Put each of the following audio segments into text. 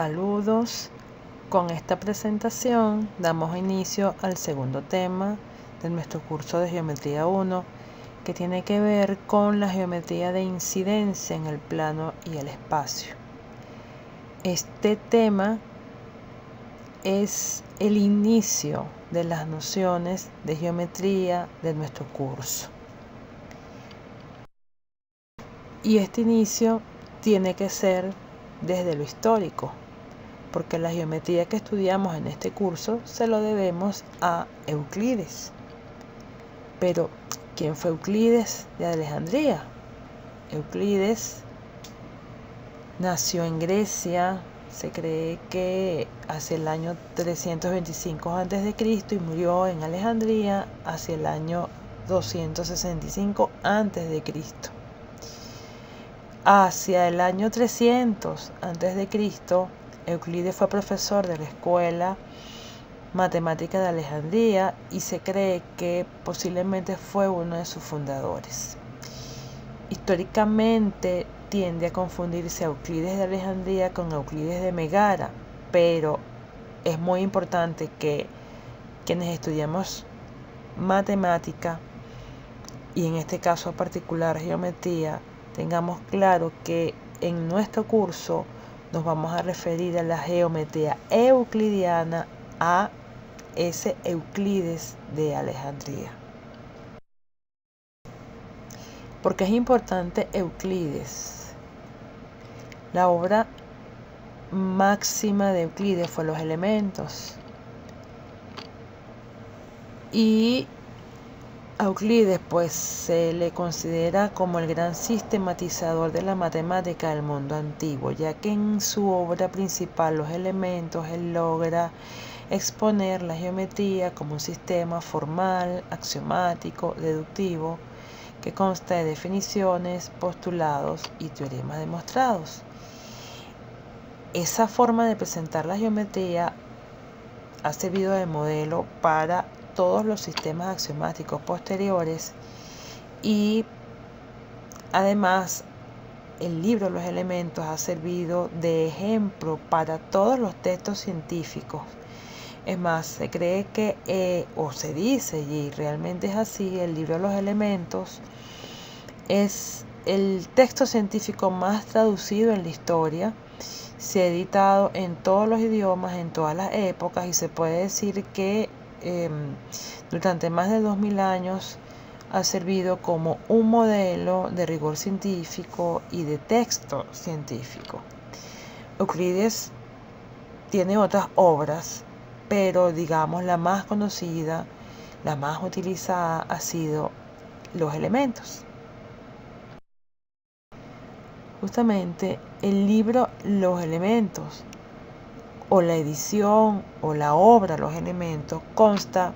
Saludos. Con esta presentación damos inicio al segundo tema de nuestro curso de Geometría 1, que tiene que ver con la geometría de incidencia en el plano y el espacio. Este tema es el inicio de las nociones de geometría de nuestro curso. Y este inicio tiene que ser desde lo histórico, porque la geometría que estudiamos en este curso se lo debemos a Euclides. Pero, ¿quién fue Euclides de Alejandría? Euclides nació en Grecia, se cree que hacia el año 325 a.C. y murió en Alejandría hacia el año 265 a.C. Hacia el año 300 a.C., Euclides fue profesor de la escuela matemática de Alejandría y se cree que posiblemente fue uno de sus fundadores. Históricamente tiende a confundirse a Euclides de Alejandría con Euclides de Megara, pero es muy importante que quienes estudiamos matemática y en este caso particular geometría, tengamos claro que en nuestro curso nos vamos a referir a la geometría euclidiana, a ese Euclides de Alejandría. ¿Por qué es importante Euclides? La obra máxima de Euclides fue Los Elementos. Y a Euclides pues se le considera como el gran sistematizador de la matemática del mundo antiguo, ya que en su obra principal, Los Elementos, él logra exponer la geometría como un sistema formal, axiomático, deductivo, que consta de definiciones, postulados y teoremas demostrados. Esa forma de presentar la geometría ha servido de modelo para todos los sistemas axiomáticos posteriores y además el libro Los Elementos ha servido de ejemplo para todos los textos científicos. Es más, se cree que, o se dice, y realmente es así, el libro Los Elementos es el texto científico más traducido en la historia. Se ha editado en todos los idiomas, en todas las épocas, y se puede decir que durante más de 2000 años ha servido como un modelo de rigor científico y de texto científico. Euclides tiene otras obras, pero digamos la más conocida, la más utilizada ha sido Los Elementos. Justamente el libro Los Elementos, o la edición o la obra Los Elementos, consta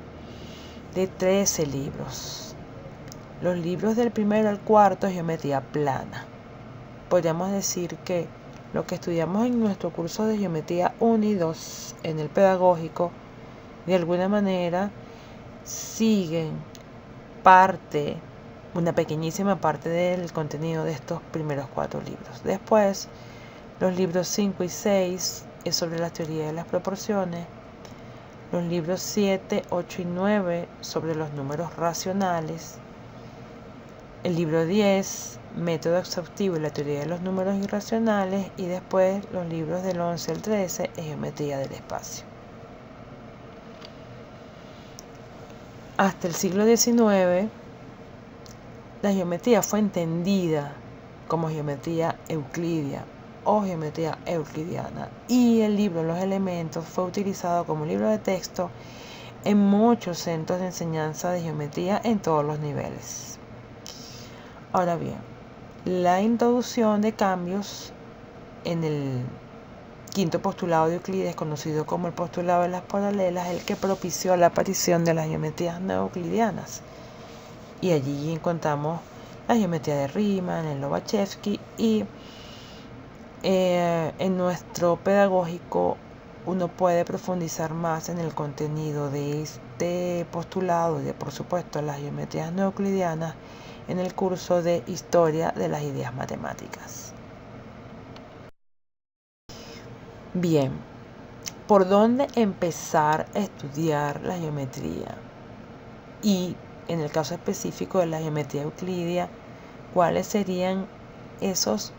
de 13 libros. Los libros del primero al cuarto es geometría plana. Podríamos decir que lo que estudiamos en nuestro curso de geometría 1 y 2 en el pedagógico, de alguna manera siguen una pequeñísima parte del contenido de estos primeros 4 libros. Después, los libros 5 y 6 es sobre la teoría de las proporciones. Los libros 7, 8 y 9 sobre los números racionales. El libro 10, método exhaustivo y la teoría de los números irracionales. Y después los libros del 11 al 13 es geometría del espacio. Hasta el siglo XIX, la geometría fue entendida como geometría euclidia o geometría euclidiana, y el libro Los Elementos fue utilizado como libro de texto en muchos centros de enseñanza de geometría en todos los niveles. Ahora bien, la introducción de cambios en el quinto postulado de Euclides, conocido como el postulado de las paralelas, es el que propició la aparición de las geometrías no euclidianas. Y allí encontramos la geometría de Riemann, el Lobachevsky, y en nuestro pedagógico uno puede profundizar más en el contenido de este postulado y de, por supuesto, las geometrías no euclidianas en el curso de Historia de las Ideas Matemáticas. Bien, ¿por dónde empezar a estudiar la geometría? Y en el caso específico de la geometría euclidia, ¿cuáles serían esos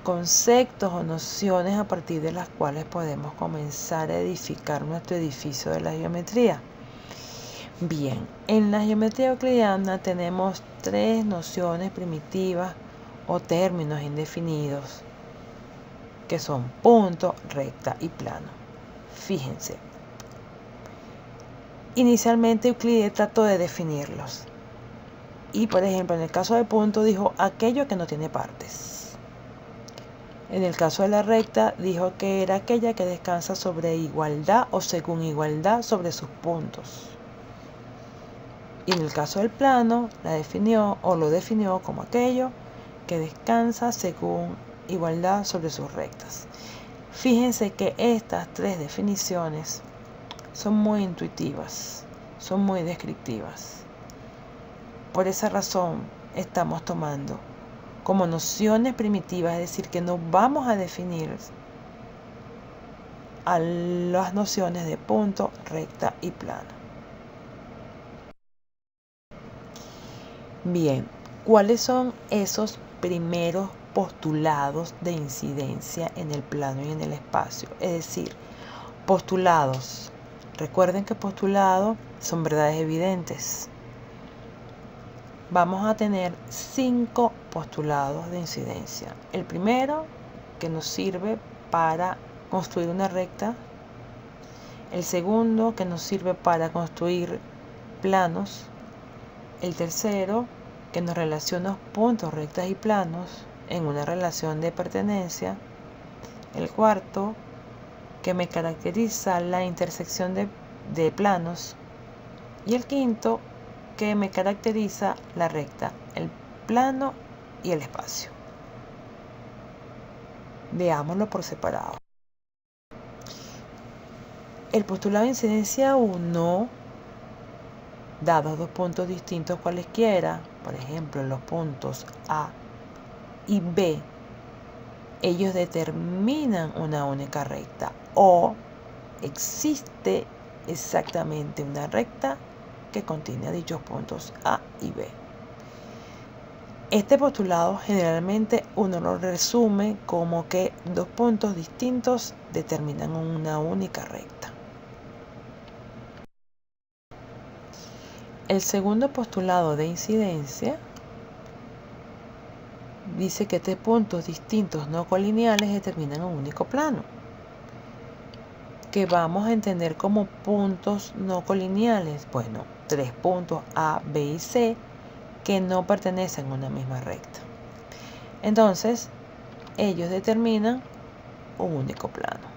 conceptos o nociones a partir de las cuales podemos comenzar a edificar nuestro edificio de la geometría? Bien, en la geometría euclidiana tenemos tres nociones primitivas o términos indefinidos, que son punto, recta y plano. Fíjense, inicialmente Euclides trató de definirlos. Y por ejemplo, en el caso de punto dijo aquello que no tiene partes. En el caso de la recta dijo que era aquella que descansa sobre igualdad o según igualdad sobre sus puntos. Y en el caso del plano la definió o lo definió como aquello que descansa según igualdad sobre sus rectas. Fíjense que estas tres definiciones son muy intuitivas, son muy descriptivas. Por esa razón estamos tomando como nociones primitivas, es decir, que no vamos a definir a las nociones de punto, recta y plano. Bien, ¿cuáles son esos primeros postulados de incidencia en el plano y en el espacio? Es decir, postulados. Recuerden que postulados son verdades evidentes. Vamos a tener 5 postulados de incidencia. El primero, que nos sirve para construir una recta. El segundo, que nos sirve para construir planos. El tercero, que nos relaciona puntos, rectas y planos en una relación de pertenencia. El cuarto, que me caracteriza la intersección de planos. Y el quinto, que me caracteriza la recta, el plano y el espacio. Veámoslo por separado. El postulado de incidencia 1, dados dos puntos distintos cualesquiera, por ejemplo los puntos A y B, ellos determinan una única recta o existe exactamente una recta que contiene dichos puntos A y B. Este postulado generalmente uno lo resume como que dos puntos distintos determinan una única recta. El segundo postulado de incidencia dice que tres puntos distintos no colineales determinan un único plano, que vamos a entender como puntos no colineales. Bueno, tres puntos A, B y C que no pertenecen a una misma recta. Entonces, ellos determinan un único plano.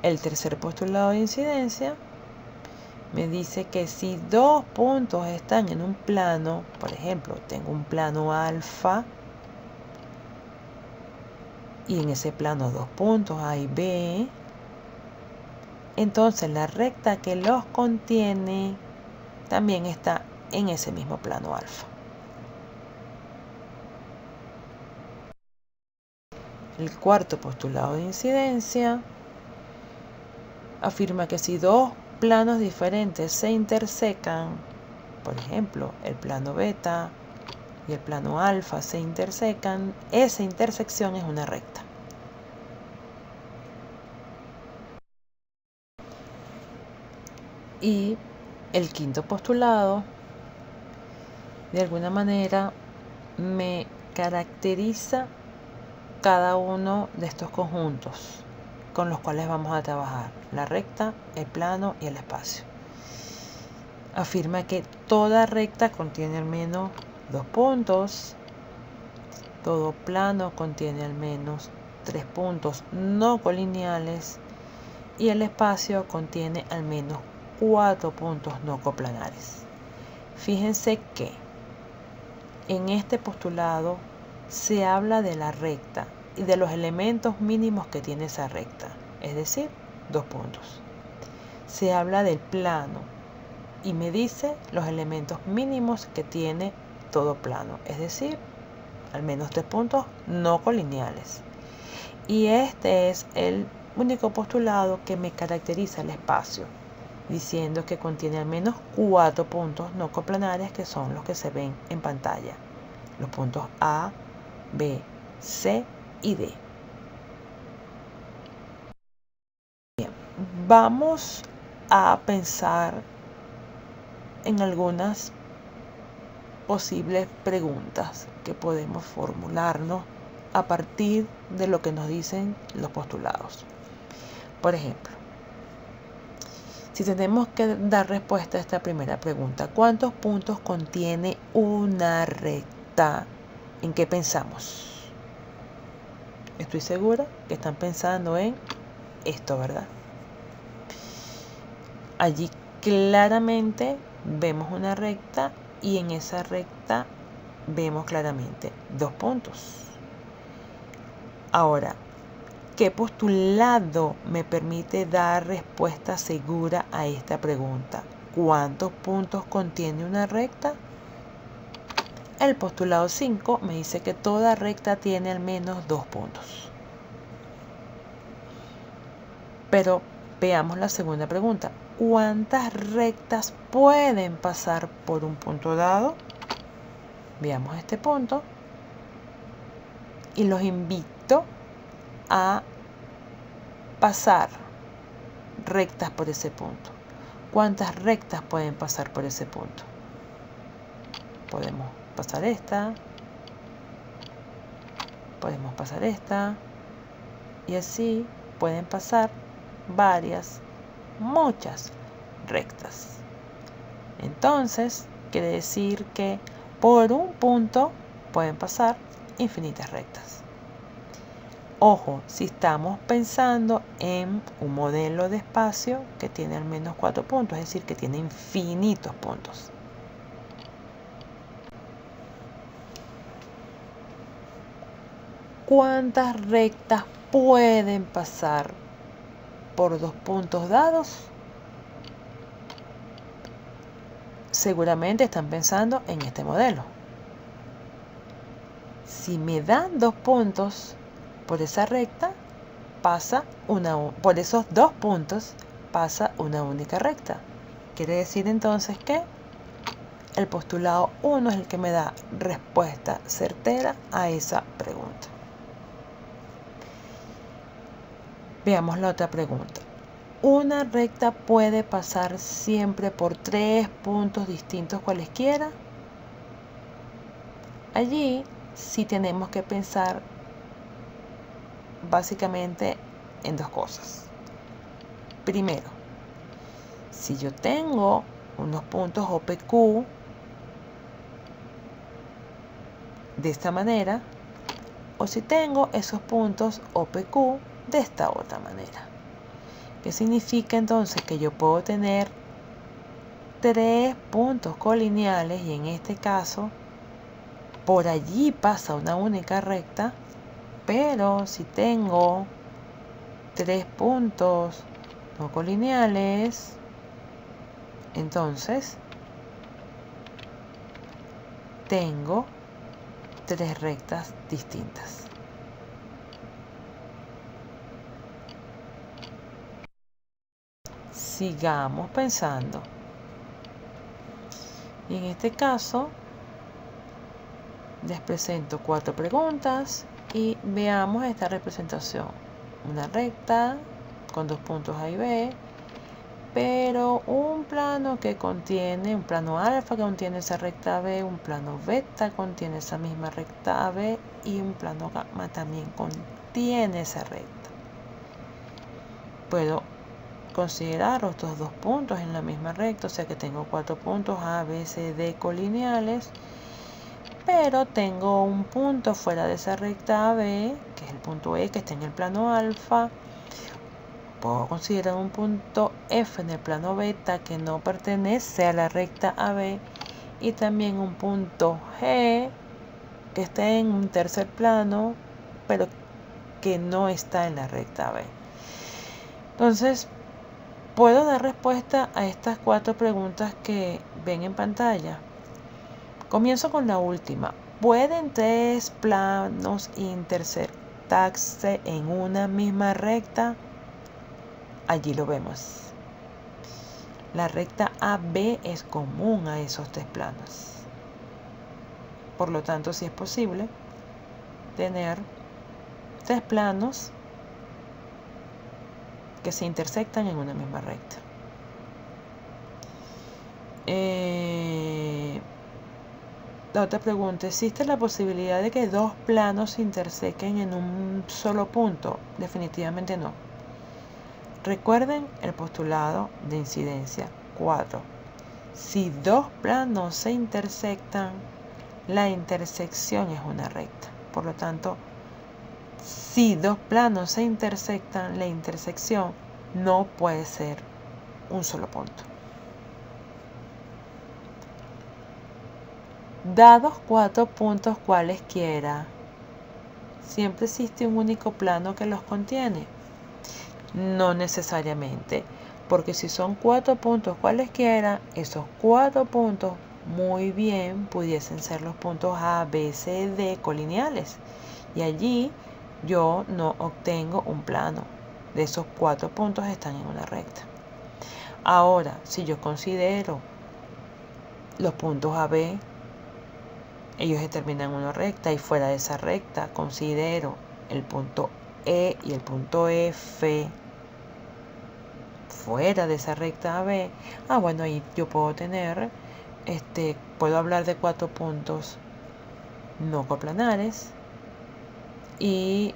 El tercer postulado de incidencia me dice que si dos puntos están en un plano, por ejemplo, tengo un plano alfa y en ese plano dos puntos A y B, entonces la recta que los contiene también está en ese mismo plano alfa. El cuarto postulado de incidencia afirma que si dos planos diferentes se intersecan, por ejemplo, el plano beta y el plano alfa se intersecan, esa intersección es una recta. Y el quinto postulado, de alguna manera, me caracteriza cada uno de estos conjuntos con los cuales vamos a trabajar: la recta, el plano y el espacio. Afirma que toda recta contiene al menos dos puntos, todo plano contiene al menos tres puntos no colineales y el espacio contiene al menos 4 puntos no coplanares. Fíjense que en este postulado se habla de la recta y de los elementos mínimos que tiene esa recta, es decir, 2 puntos. Se habla del plano y me dice los elementos mínimos que tiene todo plano, es decir, al menos 3 puntos no colineales. Y este es el único postulado que me caracteriza el espacio, diciendo que contiene al menos 4 puntos no coplanares, que son los que se ven en pantalla, los puntos A, B, C y D. Bien, vamos a pensar en algunas posibles preguntas que podemos formularnos a partir de lo que nos dicen los postulados. Por ejemplo, si tenemos que dar respuesta a esta primera pregunta, ¿cuántos puntos contiene una recta? ¿En qué pensamos? Estoy segura que están pensando en esto, ¿verdad? Allí claramente vemos una recta y en esa recta vemos claramente 2 puntos. Ahora, ¿qué postulado me permite dar respuesta segura a esta pregunta? ¿Cuántos puntos contiene una recta? El postulado 5 me dice que toda recta tiene al menos 2 puntos. Pero veamos la segunda pregunta. ¿Cuántas rectas pueden pasar por un punto dado? Veamos este punto y los invito a pasar rectas por ese punto. ¿Cuántas rectas pueden pasar por ese punto? Podemos pasar esta, podemos pasar esta, y así pueden pasar muchas rectas. Entonces, quiere decir que por un punto pueden pasar infinitas rectas. Ojo, si estamos pensando en un modelo de espacio que tiene al menos 4 puntos, es decir, que tiene infinitos puntos. ¿Cuántas rectas pueden pasar por 2 puntos dados? Seguramente están pensando en este modelo. Si me dan 2 puntos por esa recta, por esos 2 puntos pasa una única recta. Quiere decir entonces que el postulado 1 es el que me da respuesta certera a esa pregunta. Veamos la otra pregunta. ¿Una recta puede pasar siempre por 3 puntos distintos cualesquiera? Allí sí tenemos que pensar básicamente en 2 cosas. Primero, si yo tengo unos puntos OPQ de esta manera, o si tengo esos puntos OPQ de esta otra manera. ¿Qué significa entonces? Que yo puedo tener 3 puntos colineales y en este caso por allí pasa una única recta, pero si tengo 3 puntos no colineales, entonces tengo 3 rectas distintas. Sigamos pensando. Y en este caso les presento 4 preguntas y veamos esta representación. Una recta con 2 puntos A y B, pero un plano que contiene, un plano alfa que contiene esa recta B, un plano beta contiene esa misma recta B y un plano gamma también contiene esa recta. Puedo considerar estos 2 puntos en la misma recta, o sea que tengo 4 puntos A, B, C, D colineales, pero tengo un punto fuera de esa recta AB, que es el punto E, que está en el plano alfa. Puedo considerar un punto F en el plano beta que no pertenece a la recta AB y también un punto G que está en un tercer plano, pero que no está en la recta AB. Entonces, puedo dar respuesta a estas 4 preguntas que ven en pantalla. Comienzo con la última. ¿Pueden tres planos intersectarse en una misma recta? Allí lo vemos. La recta AB es común a esos tres planos. Por lo tanto, sí es posible tener tres planos que se intersectan en una misma recta. La otra pregunta, ¿existe la posibilidad de que dos planos se intersequen en un solo punto? Definitivamente no. Recuerden el postulado de incidencia 4. Si dos planos se intersectan, la intersección es una recta. Por lo tanto, si dos planos se intersectan, la intersección no puede ser un solo punto. Dados cuatro puntos cualesquiera, ¿siempre existe un único plano que los contiene? No necesariamente, porque si son 4 puntos cualesquiera, esos 4 puntos muy bien pudiesen ser los puntos A, B, C, D colineales. Y allí yo no obtengo un plano. De esos 4 puntos están en una recta. Ahora, si yo considero los puntos A, B, ellos determinan una recta y fuera de esa recta considero el punto E y el punto F fuera de esa recta AB, bueno, ahí yo puedo tener, puedo hablar de 4 puntos no coplanares y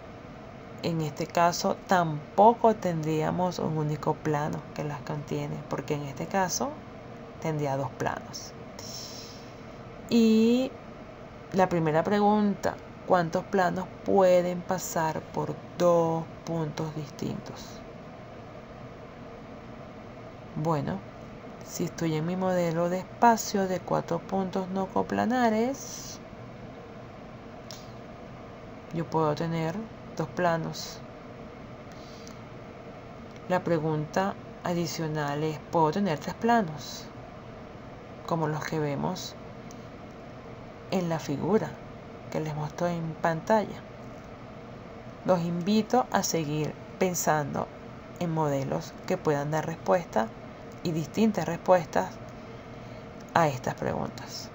en este caso tampoco tendríamos un único plano que las contiene, porque en este caso tendría dos planos. Y la primera pregunta, ¿cuántos planos pueden pasar por dos puntos distintos? Bueno, si estoy en mi modelo de espacio de 4 puntos no coplanares, yo puedo tener dos planos. La pregunta adicional es, ¿puedo tener tres planos? Como los que vemos en la figura que les muestro en pantalla. Los invito a seguir pensando en modelos que puedan dar respuesta y distintas respuestas a estas preguntas.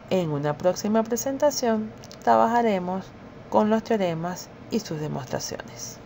En una próxima presentación trabajaremos con los teoremas y sus demostraciones.